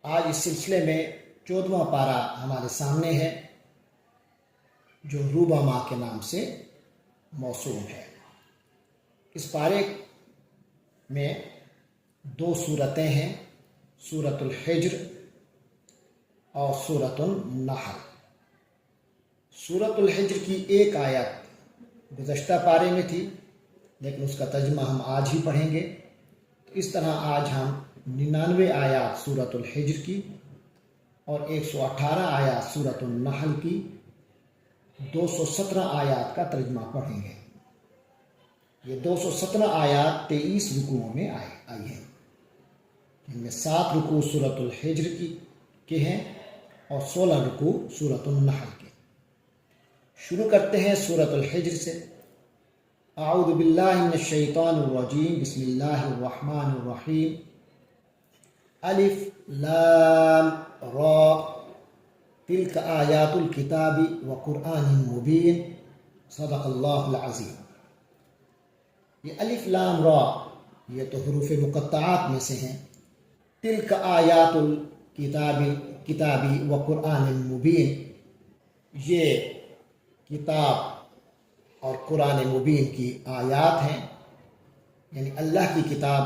آج اس سلسلے میں 14واں پارہ ہمارے سامنے ہے جو روبما کے نام سے موسوم ہے۔ اس پارے میں 2 صورتیں ہیں، سورۃ الحجر اور سورۃ النحل۔ سورۃ الحجر کی ایک آیت گزشتہ پارے میں تھی، لیکن اس کا ترجمہ ہم آج ہی پڑھیں گے۔ تو اس طرح آج ہم 99 آیات سورۃ الحجر کی اور 118 آیات سورۃ النحل کی 217 آیات کا ترجمہ پڑھیں گے۔ یہ 217 آیات 23 رکوعوں میں آئی ہیں، ان میں 7 رکوع سورۃ الحجر کے ہیں اور 16 رکوع سورۃ النحل کے۔ شروع کرتے ہیں سورۃ الحجر سے۔ اعوذ باللہ من الشیطان الرجیم، بسم اللہ الرحمن الرحیم۔ الف لام را تلک آیات الکتاب وقرآن مبین، صدق اللہ العظیم۔ یہ الف لام را یہ تو حروف مقطعات میں سے ہیں۔ تلک آیات الکتابی وقرآن مبین، یہ کتاب اور قرآن مبین کی آیات ہیں، یعنی اللہ کی کتاب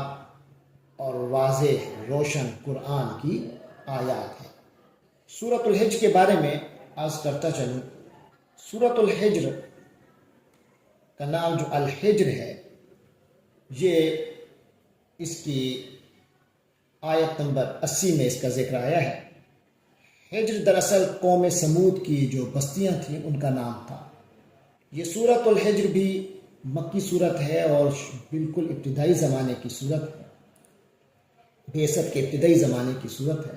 اور واضح روشن قرآن کی آیات ہیں۔ سورۃ الحجر کے بارے میں عرض کرتا چلوں۔ سورۃ الحجر کا نام جو الحجر ہے، یہ اس کی آیت نمبر 80 میں اس کا ذکر آیا ہے۔ حجر دراصل قوم سمود کی جو بستیاں تھیں ان کا نام تھا۔ یہ سورۃ الحجر بھی مکی صورت ہے اور بالکل ابتدائی زمانے کی صورت ہے، بعثت کے ابتدائی زمانے کی صورت ہے،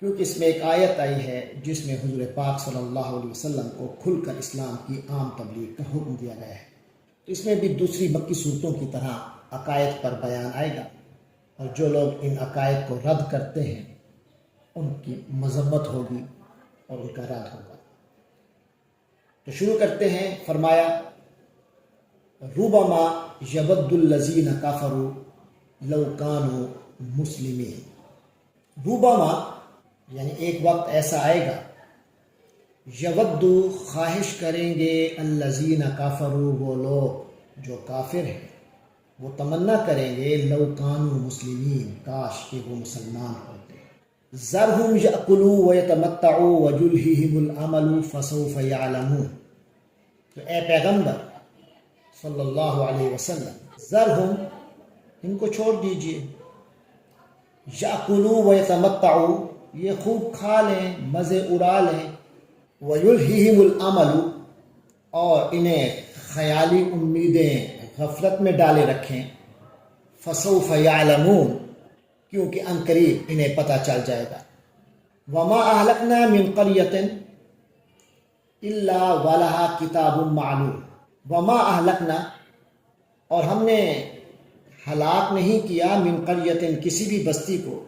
کیونکہ اس میں ایک آیت آئی ہے جس میں حضور پاک صلی اللہ علیہ وسلم کو کھل کر اسلام کی عام تبلیغ کا حکم دیا گیا ہے۔ تو اس میں بھی دوسری مکی صورتوں کی طرح عقائد پر بیان آئے گا، اور جو لوگ ان عقائد کو رد کرتے ہیں ان کی مذمت ہوگی اور ان کا رد ہوگا۔ تو شروع کرتے ہیں۔ فرمایا ربما یود الذین کفروا لو کانوا مسلمین۔ ربما یعنی ایک وقت ایسا آئے گا، یود خواہش کریں گے، الذین کفروا وہ لوگ جو کافر ہیں، وہ تمنا کریں گے، لو کانوا مسلمین کاش کہ وہ مسلمان ہوتے۔ ذرہم یأکلوا ویتمتعوا ویلہہم الامل فسوف یعلمون۔ تو اے پیغمبر صلی اللہ علیہ وسلم، ذرہم ان کو چھوڑ دیجئے، یأکلوا ویتمتعوا یہ خوب کھا لیں، مزے اڑا لیں، ویلہہم الامل اور انہیں خیالی امیدیں غفلت میں ڈالے رکھیں، فسوف یعلمون کیونکہ عنقریب انہیں پتہ چل جائے گا۔ وما اہلکنا من قریۃ الا ولہا کتاب معلوم۔ وما اہلکنا اور ہم نے ہلاک نہیں کیا، من قریۃ کسی بھی بستی کو،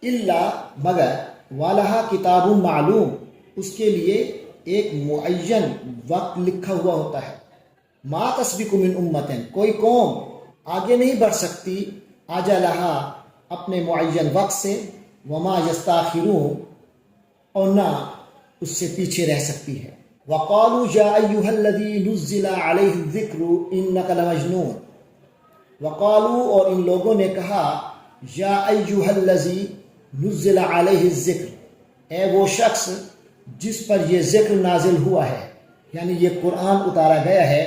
الا مگر، ولہا کتاب معلوم اس کے لیے ایک معین وقت لکھا ہوا ہوتا ہے۔ ما تسبق من امت کوئی قوم آگے نہیں بڑھ سکتی، اجلہا اپنے معین وقت سے، وما یستاخرون اور نہ اس سے پیچھے رہ سکتی ہے۔ وقالوا یا ایھا الذی نزل علیہ الذکر انک لمجنون۔ وقالوا اور ان لوگوں نے کہا، یا ایھا الذی نزل علیہ الذکر اے وہ شخص جس پر یہ ذکر نازل ہوا ہے، یعنی یہ قرآن اتارا گیا ہے،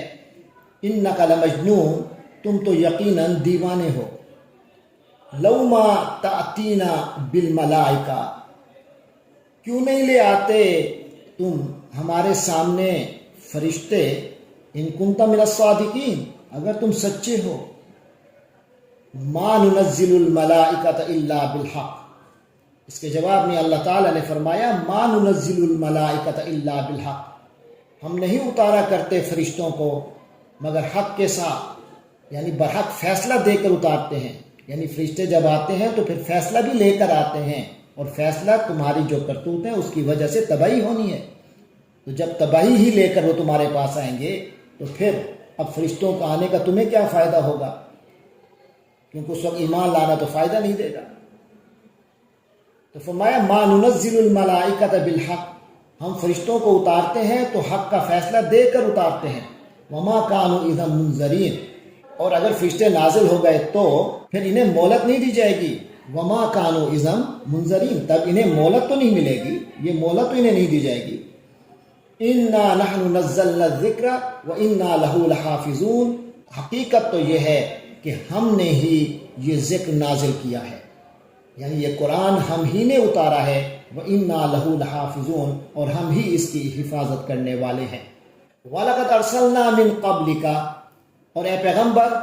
انک لمجنون تم تو یقیناً دیوانے ہو۔ لو ما تأتینا بالملائکہ کیوں نہیں لے آتے تم ہمارے سامنے فرشتے، ان کنت من الصادقین اگر تم سچے ہو۔ ما ننزل الملائکۃ الا بالحق، اس کے جواب میں اللہ تعالیٰ نے فرمایا، ما ننزل الملائکۃ الا بالحق ہم نہیں اتارا کرتے فرشتوں کو مگر حق کے ساتھ، یعنی برحق فیصلہ دے کر اتارتے ہیں۔ یعنی فرشتے جب آتے ہیں تو پھر فیصلہ بھی لے کر آتے ہیں، اور فیصلہ تمہاری جو کرتوت ہے اس کی وجہ سے تباہی ہونی ہے۔ تو جب تباہی ہی لے کر وہ تمہارے پاس آئیں گے تو پھر اب فرشتوں کا آنے کا تمہیں کیا فائدہ ہوگا، کیونکہ اس وقت ایمان لانا تو فائدہ نہیں دے گا۔ تو فرمایا ما ننزل الملائکۃ بالحق، ہم فرشتوں کو اتارتے ہیں تو حق کا فیصلہ دے کر اتارتے ہیں، وما کانوا اذا منذرین، اور اگر فرشتے نازل ہو گئے تو پھر انہیں مہلت نہیں دی جائے گی، وما کانوا اذا منذرین، تب انہیں مہلت تو نہیں ملے گی، یہ مہلت تو انہیں نہیں دی جائے گی۔ انا نحن نزلنا الذکر وانا له لحافظون، حقیقت تو یہ ہے کہ ہم نے ہی یہ ذکر نازل کیا ہے، یعنی یہ قرآن ہم ہی نے اتارا ہے، وَإِنَّا لَهُ لَحَافِظُونَ، اور ہم ہی اس کی حفاظت کرنے والے ہیں۔ وَلَقَدْ أَرْسَلْنَا مِن قَبْلِكَ، اور اے پیغمبر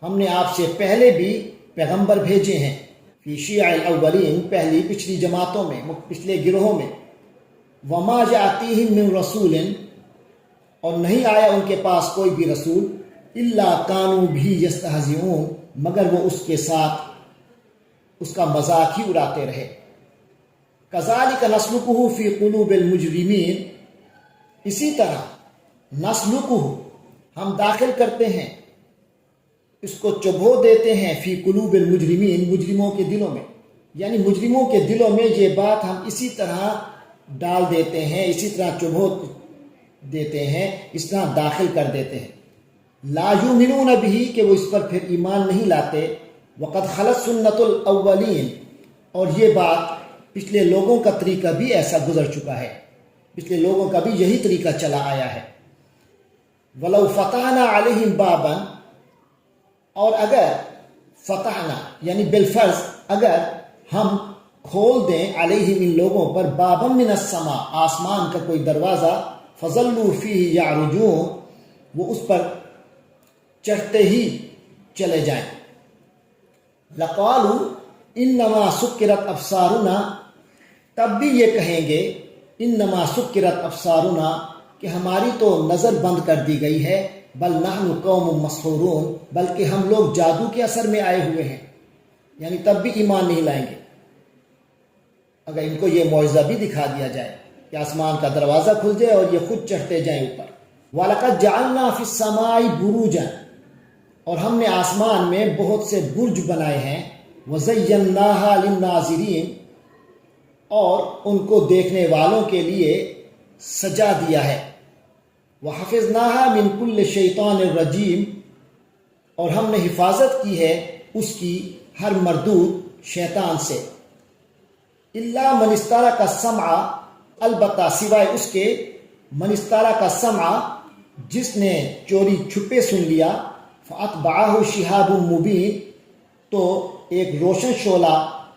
ہم نے آپ سے پہلے بھی پیغمبر بھیجے ہیں، فی شیع الاولین، پچھلی جماعتوں میں، پچھلے گروہوں میں، وَمَا جَأْتِيهِم مِّن رَسُولٍ، اور نہیں آیا ان کے پاس کوئی بھی رسول، إِلَّا كَانُوا بِهِ يَسْتَهْزِئُونَ، مگر وہ اس کے ساتھ اس کا مذاق ہی اڑاتے رہے۔ كَذَلِكَ نَسْلُكُهُ فِي قُلُوبِ الْمُجْرِمِينَ، اسی طرح نَسْلُكُهُ، ہم داخل کرتے ہیں، اس کو چبھو دیتے ہیں، فی قلوب المجرمین، مجرموں کے دلوں میں، یعنی مجرموں کے دلوں میں یہ بات ہم اسی طرح ڈال دیتے ہیں، اسی طرح چبھو دیتے ہیں، اس طرح داخل کر دیتے ہیں، لا یؤمنون بہ، کہ وہ اس پر پھر ایمان نہیں لاتے، وقد خلت سنت الاولین، اور یہ بات پچھلے لوگوں کا طریقہ بھی ایسا گزر چکا ہے، پچھلے لوگوں کا بھی یہی طریقہ چلا آیا ہے۔ وَلَوْ فَتَحْنَا عَلَيْهِمْ بَابًا، اور اگر فتحنا یعنی بالفرض اگر ہم کھول دیں علیہم، ان لوگوں پر، بابا من السماء، آسمان کا کوئی دروازہ، فظلوا فیہ یعرجون، وہ اس پر چڑھتے ہی چلے جائیں، لقالوا انما سکرت ابصارنا، تب بھی یہ کہیں گے، انما سکرت ابصارنا، کہ ہماری تو نظر بند کر دی گئی ہے، بل نحن قوم مسحورون، بلکہ ہم لوگ جادو کے اثر میں آئے ہوئے ہیں، یعنی تب بھی ایمان نہیں لائیں گے اگر ان کو یہ معجزہ بھی دکھا دیا جائے کہ آسمان کا دروازہ کھل جائے اور یہ خود چڑھتے جائیں اوپر۔ وَلَقَدْ جَعَلْنَا فِي السَّمَاءِ بُرُوجًا، اور ہم نے آسمان میں بہت سے برج بنائے ہیں، وَزَيَّنَّاهَا لِلنَّاظِرِينَ، اور ان کو دیکھنے والوں کے لیے سجا دیا ہے، وَحَفِظْنَاهَا مِن كُلِّ شَيْطَانٍ الرَّجِيمٍ، اور ہم نے حفاظت کی ہے اس کی ہر مردود شیطان سے، إِلَّا مَنِ اسْتَرَقَ السَّمْعَ، البتہ سوائے اس کے، من استرق السمع، جس نے چوری چھپے سن لیا، فَأَتْبَعَهُ شِهَابٌ مُبِينٌ، تو ایک روشن شعلہ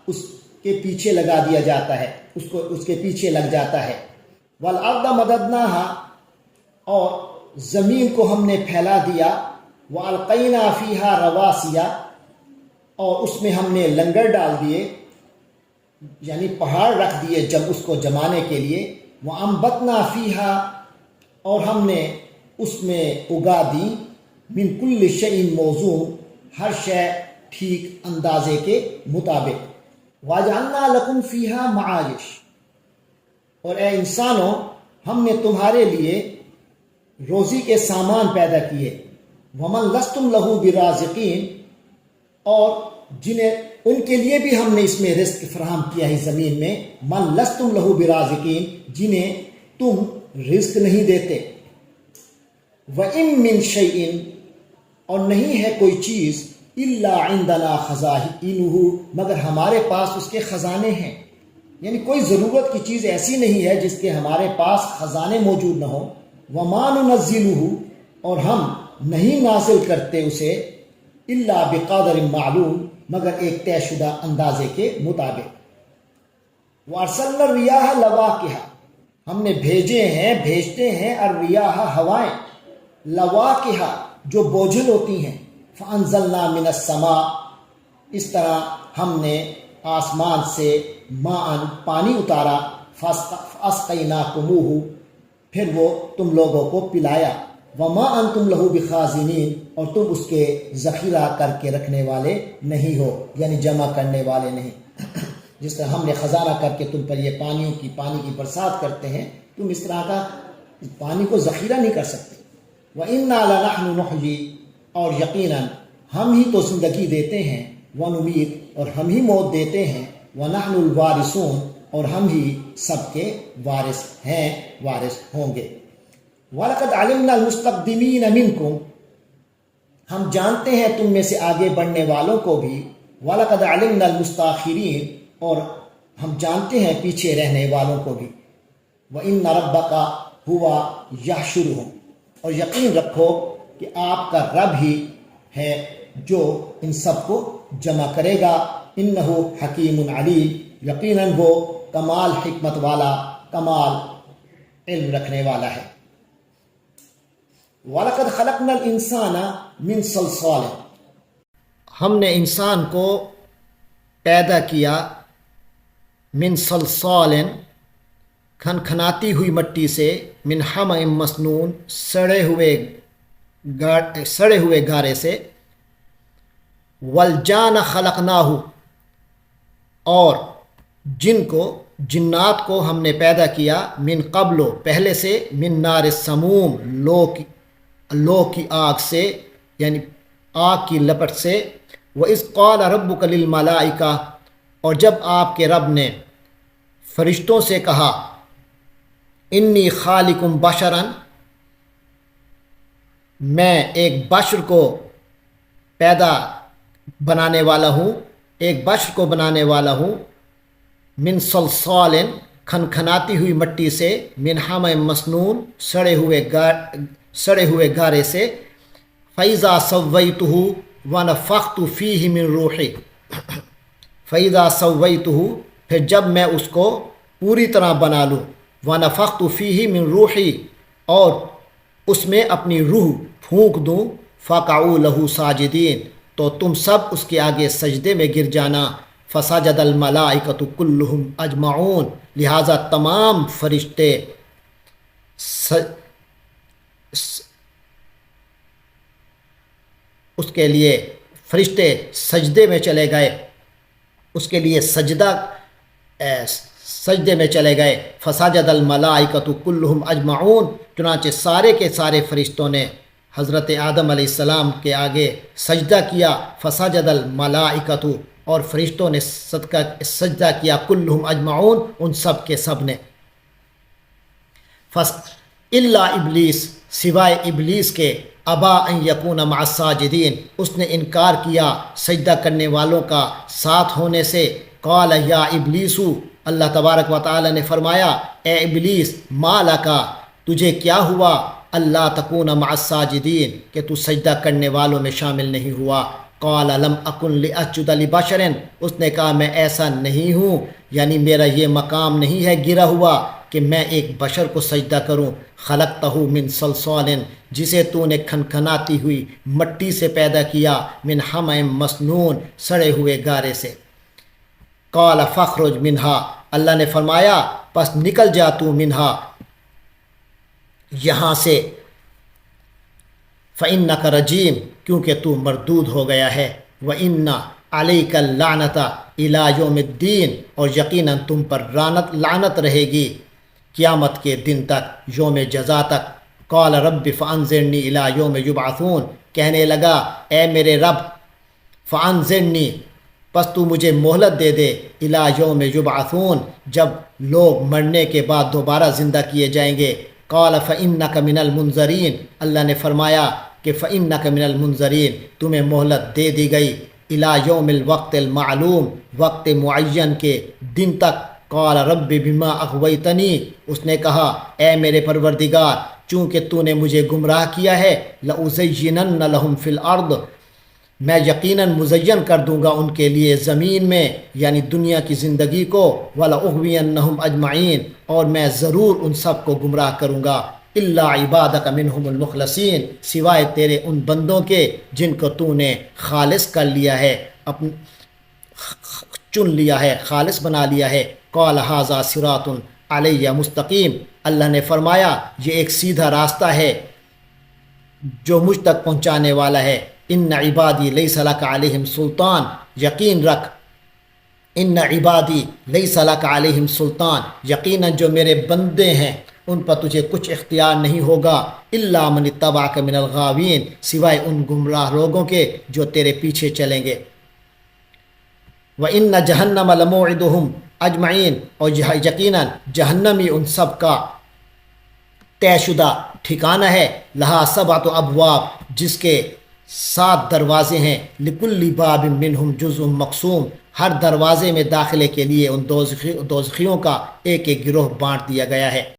اس کے پیچھے لگا دیا جاتا ہے، اس کے پیچھے لگ جاتا ہے۔ وَالْأَرْضَ مَدَدْنَاهَا، اور زمین کو ہم نے پھیلا دیا، وَأَلْقَيْنَا فِيهَا رَوَاسِيَ، اور اس میں ہم نے لنگر ڈال دیے، یعنی پہاڑ رکھ دیے جب اس کو جمانے کے لیے، وَأَنبَتْنَا فِيهَا، اور ہم نے اس میں اگا دی، من کل شیء موزون، ہر شے ٹھیک اندازے کے مطابق، وَجَعَلْنَا لَكُمْ فِيهَا مَعَايِشَ، اور اے انسانوں ہم نے تمہارے لیے روزی کے سامان پیدا کیے، وَمَنْ لَسْتُمْ لَهُ بِرَازِقِينَ، اور جنہیں ان کے لیے بھی ہم نے اس میں رزق فراہم کیا ہے زمین میں، مَنْ لَسْتُمْ لَهُ بِرَازِقِينَ، جنہیں تم رزق نہیں دیتے، وَإِن مِّن شَيْءٍ، اور نہیں ہے کوئی چیز، إِلَّا عِندَنَا خَزَائِنُهُ، مگر ہمارے پاس اس کے خزانے ہیں، یعنی کوئی ضرورت کی چیز ایسی نہیں ہے جس کے ہمارے پاس خزانے موجود نہ ہوں، وَمَا نُنَزِّلُهُ، اور ہم نہیں نازل کرتے اسے، إِلَّا بِقَدْرٍ مَعْلُومٍ، مگر ایک طے شدہ اندازے کے مطابق۔ وَأَرْسَلْنَا الرِّيَاحَ لَوَاقِحَ، ہم نے بھیجتے ہیں الرِّيَاحَ ہوائیں، لَوَاقِحَ جو بوجھل ہوتی ہیں، فَأَنزَلْنَا مِنَ السَّمَاءِ، اس طرح ہم نے آسمان سے ماءً پانی اتارا، فَأَسْقَيْنَاكُمُوهُ، پھر وہ تم لوگوں کو پلایا، وَمَا أَنْتُمْ لَهُ بِخَازِنِينَ، اور تم اس کے ذخیرہ کر کے رکھنے والے نہیں ہو، یعنی جمع کرنے والے نہیں۔ جس طرح ہم نے خزانہ کر کے تم پر یہ پانی کی برسات کرتے ہیں، تم اس طرح کا پانی کو ذخیرہ نہیں کر سکتے۔ وَإِنَّا لَنَحْنُ نُحْيِي، اور یقیناً ہم ہی تو زندگی دیتے ہیں، وَنُمِيتُ، اور ہم ہی موت دیتے ہیں، وَنَحْنُ الْوَارِثُونَ اور ہم ہی سب کے وارث ہیں، وارث ہوں گے۔ وَلَقَدْ عَلِمْنَا الْمُسْتَقْدِمِينَ مِنْكُمْ ہم جانتے ہیں تم میں سے آگے بڑھنے والوں کو بھی، وَلَقَدْ عَلِمْنَا الْمُسْتَأْخِرِينَ اور ہم جانتے ہیں پیچھے رہنے والوں کو بھی، وَإِنَّ رَبَّكَ هُوَ يَحْشُرُهُمْ اور یقین رکھو کہ آپ کا رب ہی ہے جو ان سب کو جمع کرے گا، إِنَّهُ حَكِيمٌ عَلِيمٌ یقیناً وہ کمال حکمت والا، کمال علم رکھنے والا ہے۔ وَلَقَدْ خَلَقْنَا الْإِنسَانَ مِنْ صَلْصَالٍ ہم نے انسان کو پیدا کیا من صلصال کھنکھناتی ہوئی مٹی سے، من حمأ مسنون سڑے ہوئے گارے سے، والجان خلقناہ اور جنات کو ہم نے پیدا کیا من قبل پہلے سے، من نار السموم لو کی آگ سے، یعنی آگ کی لپٹ سے، وَإِذْ قَالَ رَبُّكَ لِلْمَلَائِكَةِ اور جب آپ کے رب نے فرشتوں سے کہا، انی خالق بشراً میں ایک بشر کو بنانے والا ہوں، ایک بشر کو بنانے والا ہوں، من صلصال کھنکھناتی ہوئی مٹی سے، من حمأ مسنون سڑے ہوئے گارے سے، فَإِذَا سَوَّيْتُهُ وَنَفَخْتُ فِيهِ مِن رُوحِي فَإِذَا سَوَّيْتُهُ پھر جب میں اس کو پوری طرح بنا لوں، وَنَفَخْتُ فِيهِ مِن رُوحِي اور اس میں اپنی روح پھونک دوں، فَقَعُوا لَهُ سَاجِدِينَ تو تم سب اس کے آگے سجدے میں گر جانا، فَسَجَدَ الْمَلَائِكَةُ كُلُّهُمْ أَجْمَعُونَ لہٰذا تمام فرشتے اس کے لیے فرشتے سجدے میں چلے گئے، اس کے لیے سجدے میں چلے گئے، فسجد الملائکۃ کلہم اجمعون چنانچہ سارے کے سارے فرشتوں نے حضرت آدم علیہ السلام کے آگے سجدہ کیا، فسجد الملائکۃ اور فرشتوں نے سجدہ کیا، کلہم اجمعون ان سب کے سب نے، الا ابلیس سوائے ابلیس کے، ابا ان یکون مع الساجدین اس نے انکار کیا سجدہ کرنے والوں کا ساتھ ہونے سے، قال یا ابلیس اللہ تبارک و تعالی نے فرمایا اے ابلیس ما لکا تجھے کیا ہوا، اللہ تکون مع الساجدین کہ تو سجدہ کرنے والوں میں شامل نہیں ہوا، قال لم اکن لاسجد لبشر اس نے کہا میں ایسا نہیں ہوں، یعنی میرا یہ مقام نہیں ہے گرا ہوا کہ میں ایک بشر کو سجدہ کروں، خلقتہ من صلصال جسے تو نے کھنکھناتی ہوئی مٹی سے پیدا کیا، من حمأ مسنون سڑے ہوئے گارے سے، قال فاخرج منہا اللہ نے فرمایا پس نکل جا تو منہا یہاں سے، فإنک رجیم کیونکہ تو مردود ہو گیا ہے، وإن علیک اللعنۃ الی یوم الدین اور یقیناً تم پر لعنت رہے گی قیامت کے دن تک، یوم جزا تک، قال رب فانظرنی الی یوم یبعثون کہنے لگا اے میرے رب فانظرنی پس تو مجھے مہلت دے دے، الی یوم یبعثون جب لوگ مرنے کے بعد دوبارہ زندہ کیے جائیں گے، قال فإنک من المنظرین اللہ نے فرمایا کہ فإنک من المنظرین تمہیں مہلت دے دی گئی، الی یوم الوقت المعلوم وقت معین کے دن تک، قال رب بما اغویتنی اس نے کہا اے میرے پروردگار چونکہ تو نے مجھے گمراہ کیا ہے، لأزینن لہم فی الارض میں یقیناً مزین کر دوں گا ان کے لیے زمین میں یعنی دنیا کی زندگی کو، وَلَأُغْوِيَنَّهُمْ أَجْمَعِينَ اور میں ضرور ان سب کو گمراہ کروں گا، إِلَّا عِبَادَكَ مِنْهُمُ الْمُخْلَصِينَ سوائے تیرے ان بندوں کے جن کو تو نے خالص کر لیا ہے، چن لیا ہے، خالص بنا لیا ہے، قَالَ هَذَا صِرَاطٌ عَلَيَّ مستقیم اللہ نے فرمایا یہ ایک سیدھا راستہ ہے جو مجھ تک پہنچانے والا ہے، ان عبادی لیس لک علیہم سلطان یقین رکھ، ان عبادی لیس لک علیہم سلطان یقیناً جو میرے بندے ہیں ان پر تجھے کچھ اختیار نہیں ہوگا، الا من اتبعک من الغاوین سوائے ان گمراہ لوگوں کے جو تیرے پیچھے چلیں گے، وَإِنَّ جَهَنَّمَ لَمَوْعِدُهُمْ اجمعین، اور یقیناً جہنم ہی ان سب کا طے شدہ ٹھکانہ ہے. لہا سبعۃ ابواب، جس کے 7 دروازے ہیں. لکل باب منہم جزء مقسوم، ہر دروازے میں داخلے کے لیے ان دوزخیوں کا ایک ایک گروہ بانٹ دیا گیا ہے.